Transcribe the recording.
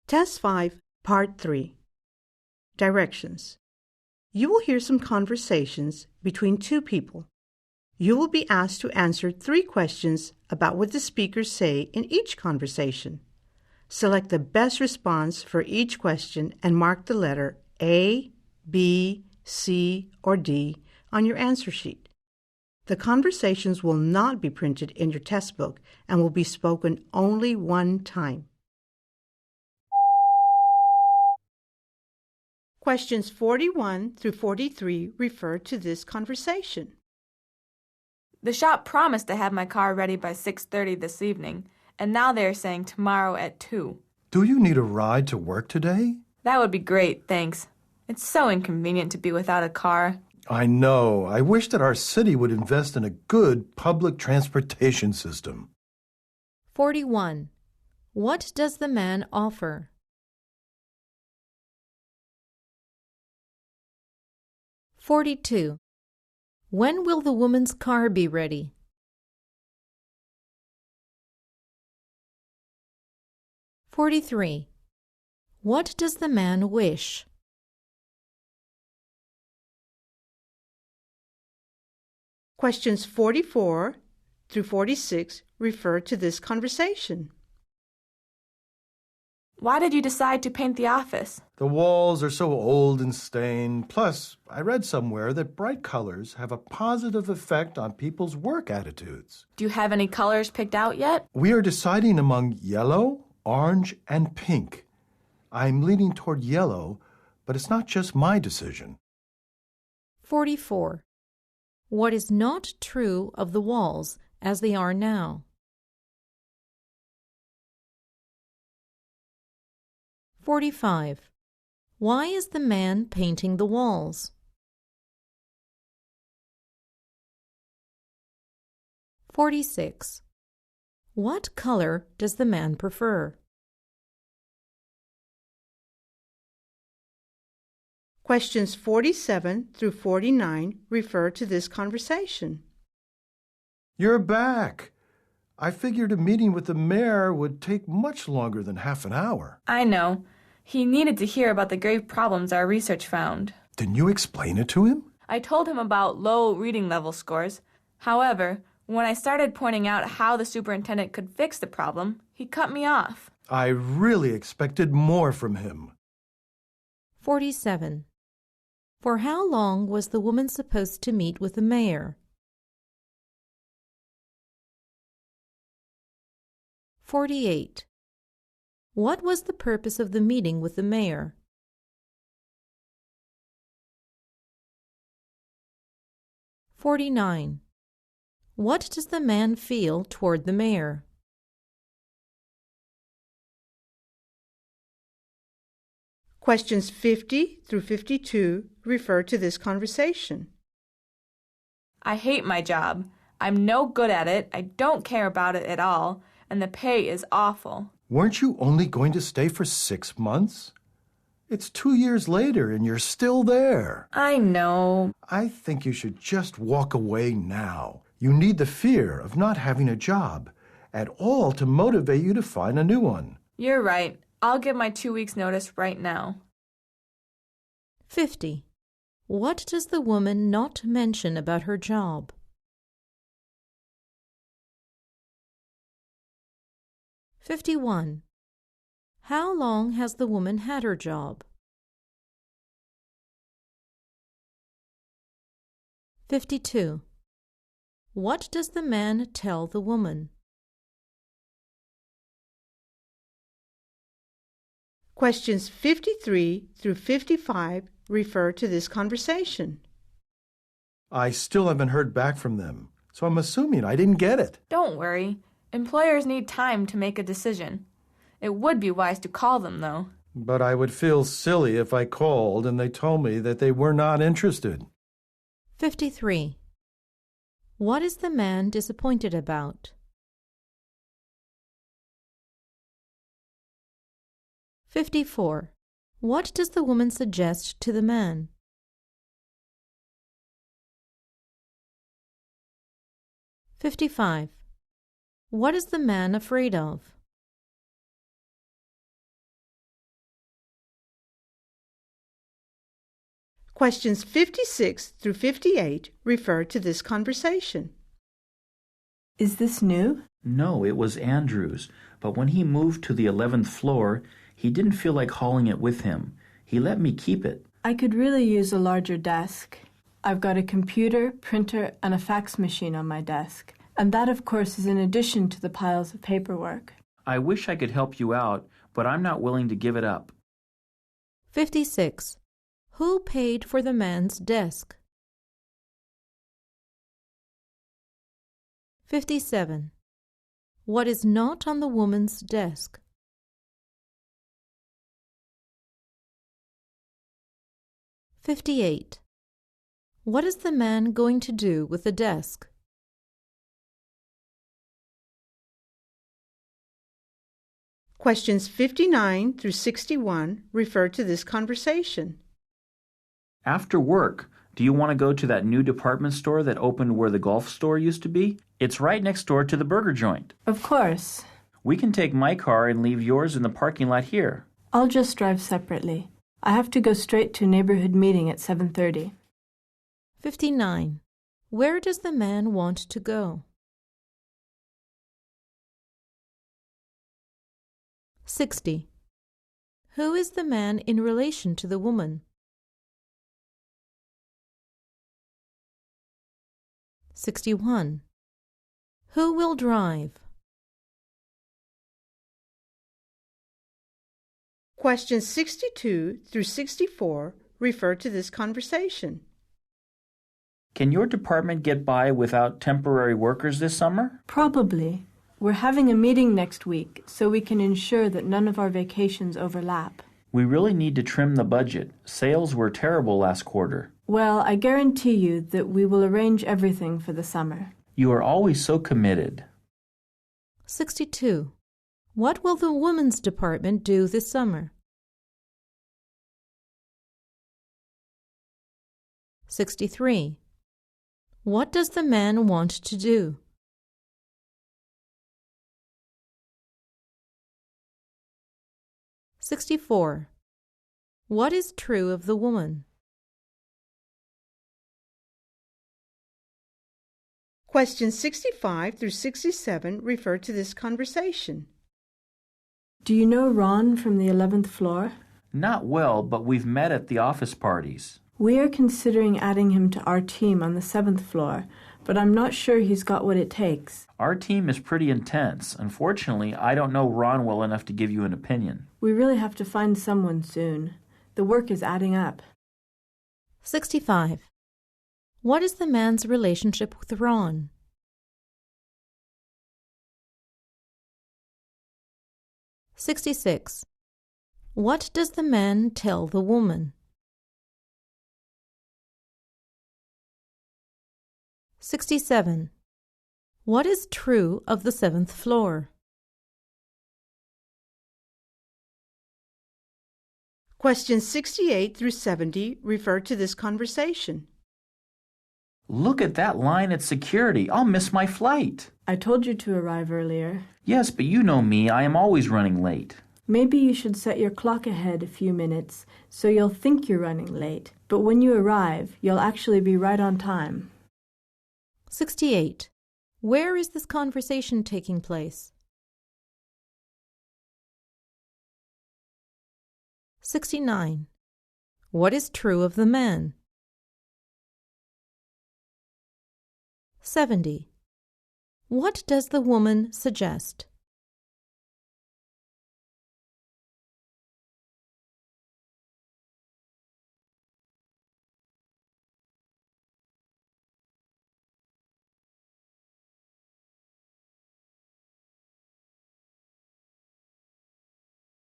Test 5, Part 3. Directions. You will hear some conversations between two people. You will be asked to answer 3 questions about what the speakers say in each conversation. Select the best response for each question and mark the letter A, B, C, or D on your answer sheet. The conversations will not be printed in your test book and will be spoken only one time. Questions 41 through 43 refer to this conversation. The shop promised to have my car ready by 6:30 this evening, and now they are saying tomorrow at 2. Do you need a ride to work today? That would be great, thanks. It's so inconvenient to be without a car. I know. I wish that our city would invest in a good public transportation system. 41. What does the man offer? 42. When will the woman's car be ready? 43. What does the man wish? 'Questions 44 through 46 refer to this conversation. Why did you decide to paint the office? The walls are so old and stained. Plus, I read somewhere that bright colors have a positive effect on people's work attitudes. Do you have any colors picked out yet? We are deciding among yellow, orange, and pink. I'm leaning toward yellow, but it's not just my decision. 44. What is not true of the walls as they are now? 45. Why is the man painting the walls? 46. What color does the man prefer? Questions 47 through 49 refer to this conversation. You're back. I figured a meeting with the mayor would take much longer than half an hour. I know. He needed to hear about the grave problems our research found. Didn't you explain it to him? I told him about low reading level scores. However, when I started pointing out how the superintendent could fix the problem, he cut me off. I really expected more from him. 47. For how long was the woman supposed to meet with the mayor? 48. What was the purpose of the meeting with the mayor? 49. What does the man feel toward the mayor? 'Questions 50 through 52 refer to this conversation. I hate my job. I'm no good at it. I don't care about it at all. And the pay is awful. Weren't you only going to stay for 6 months? It's 2 years later and you're still there. I know. I think you should just walk away now. You need the fear of not having a job at all to motivate you to find a new one. You're right. I'll give my 2 weeks' notice right now. 50. What does the woman not mention about her job? 51. How long has the woman had her job? 52. What does the man tell the woman? Questions 53 through 55 refer to this conversation. I still haven't heard back from them, so I'm assuming I didn't get it. Don't worry. Employers need time to make a decision. It would be wise to call them, though. But I would feel silly if I called and they told me that they were not interested. 53. What is the man disappointed about? 54. What does the woman suggest to the man? 55. What is the man afraid of? Questions 56 through 58 refer to this conversation. Is this new? No, it was Andrew's, but when he moved to the 11th floor, he didn't feel like hauling it with him. He let me keep it. I could really use a larger desk. I've got a computer, printer, and a fax machine on my desk. And that, of course, is in addition to the piles of paperwork. I wish I could help you out, but I'm not willing to give it up. 56. Who paid for the man's desk? 57. What is not on the woman's desk? 58. What is the man going to do with the desk? 59 through 61 refer to this conversation. After work, do you want to go to that new department store that opened where the golf store used to be? It's right next door to the burger joint. Of course. We can take my car and leave yours in the parking lot here. I'll just drive separately. I have to go straight to a neighborhood meeting at 7:30. 59. Where does the man want to go? 60. Who is the man in relation to the woman? 61. Who will drive? Questions 62 through 64 refer to this conversation. Can your department get by without temporary workers this summer? Probably. We're having a meeting next week, so we can ensure that none of our vacations overlap. We really need to trim the budget. Sales were terrible last quarter. Well, I guarantee you that we will arrange everything for the summer. You are always so committed. 62. What will the women's department do this summer? 63. What does the man want to do? 64. What is true of the woman? Questions 65 through 67 refer to this conversation. Do you know Ron from the 11th floor? Not well, but we've met at the office parties. We are considering adding him to our team on the 7th floor, but I'm not sure he's got what it takes. Our team is pretty intense. Unfortunately, I don't know Ron well enough to give you an opinion. We really have to find someone soon. The work is adding up. 65. What is the man's relationship with Ron? 66. What does the man tell the woman? 67. What is true of the 7th floor? Questions 68 through 70 refer to this conversation. Look at that line at security. I'll miss my flight. I told you to arrive earlier. Yes, but you know me. I am always running late. Maybe you should set your clock ahead a few minutes so you'll think you're running late. But when you arrive, you'll actually be right on time. 68. Where is this conversation taking place? 69. What is true of the man? 70. What does the woman suggest?